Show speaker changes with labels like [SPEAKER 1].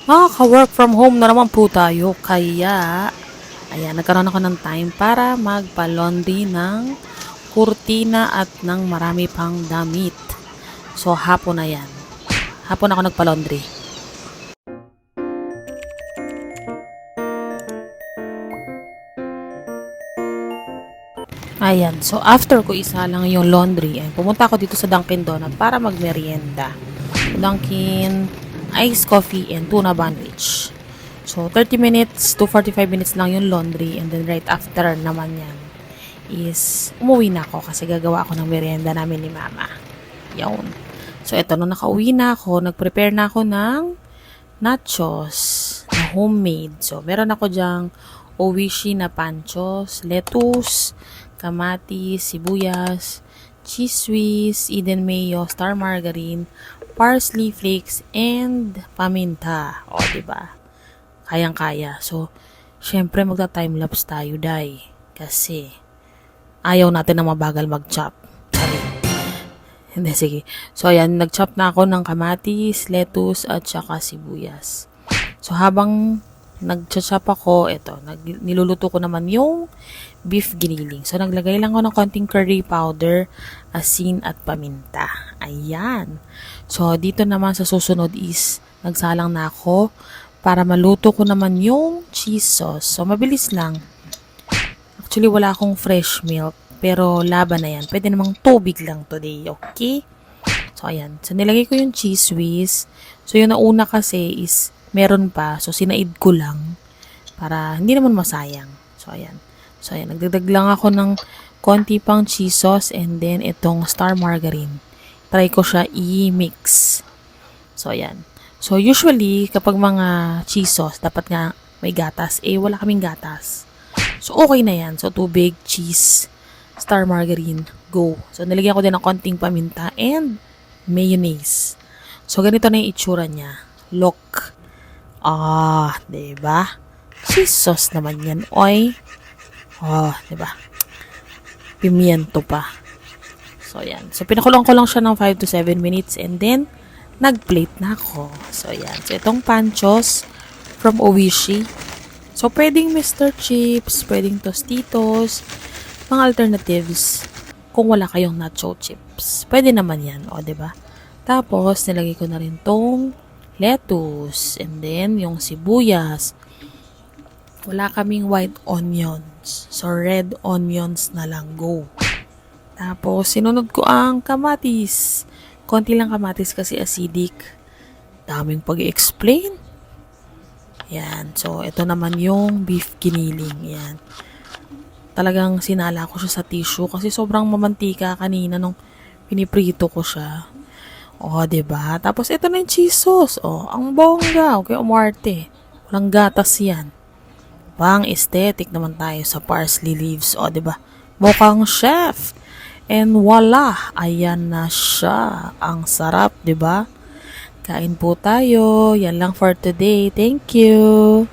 [SPEAKER 1] Ka-work from home na naman po tayo. Kaya, ayan, nagkaroon ako ng time para magpa-laundry ng kurtina at ng marami pang damit. So, hapon na yan. Hapon ako nagpa-laundry. Ayan, so after ko isa lang yung laundry, ay pumunta ako dito sa Dunkin Donut para magmerienda. Dunkin iced coffee and tuna sandwich. So, 30 minutes to 45 minutes lang yung laundry and then right after naman yan is umuwi na ako kasi gagawa ako ng merienda namin ni Mama. Yun. So, eto, nung nakauwi na ako, nag-prepare na ako ng nachos na homemade. So, meron ako dyang owishi na panchos, lettuce, kamatis, sibuyas, cheese whiz, Eden mayo, star margarine, parsley flakes, and paminta. O, diba? Kayang-kaya. So, syempre magta-timelapse tayo, day. Kasi, ayaw natin na mabagal mag-chop. Sorry. Hindi, sige. So, ayan, nag-chop na ako ng kamatis, lettuce, at saka sibuyas. So, habang nag-chop ako, niluluto ko naman yung beef giniling. So, naglagay lang ako ng konting curry powder, asin, at paminta. Ayan. So, dito naman sa susunod is, nagsalang na ako para maluto ko naman yung cheese sauce. So, mabilis lang. Actually, wala akong fresh milk, pero laban na yan. Pwede namang tubig lang today, okay? So, ayan. So, nilagay ko yung cheese whiz. So, yung nauna kasi is meron pa. So, sinaid ko lang para hindi naman masayang. So, ayan. So, ayan. Nagdagdag lang ako ng konti pang cheese sauce and then itong star margarine. Try ko siya i-mix. So, ayan. So, usually, kapag mga cheese sauce, dapat nga may gatas. Wala kaming gatas. So, okay na yan. So, tubig, cheese, star margarine, go. So, nilagyan ko din ng konting paminta and mayonnaise. So, ganito na yung itsura niya. Look. Diba? Cheese sauce naman yan, oy. Diba? Pimiento pa. So, yan. So, pinakulong ko lang siya ng 5 to 7 minutes and then, nag-plate na ako. So, yan. So, itong panchos from Owishi. So, pwedeng Mr. Chips, pwedeng Tostitos, mga alternatives kung wala kayong nacho chips. Pwede naman yan, diba? Tapos, nilagay ko na rin tong lettuce, and then, yung sibuyas. Wala kaming white onions. So, red onions na lang, go. Tapos, sinunod ko ang kamatis. Konti lang kamatis kasi acidic. Daming pag-i-explain. Yan. So, ito naman yung beef giniling. Yan. Talagang sinala ko siya sa tissue kasi sobrang mamantika kanina nung piniprito ko siya. Diba? Tapos, ito na yung cheese sauce. Ang bongga. Okay, umarte. Walang gatas yan. Pang aesthetic naman tayo sa parsley leaves. Diba? Mukhang chef. And voila, ayan na siya. Ang sarap, 'di ba? Kain po tayo. Yan lang for today. Thank you.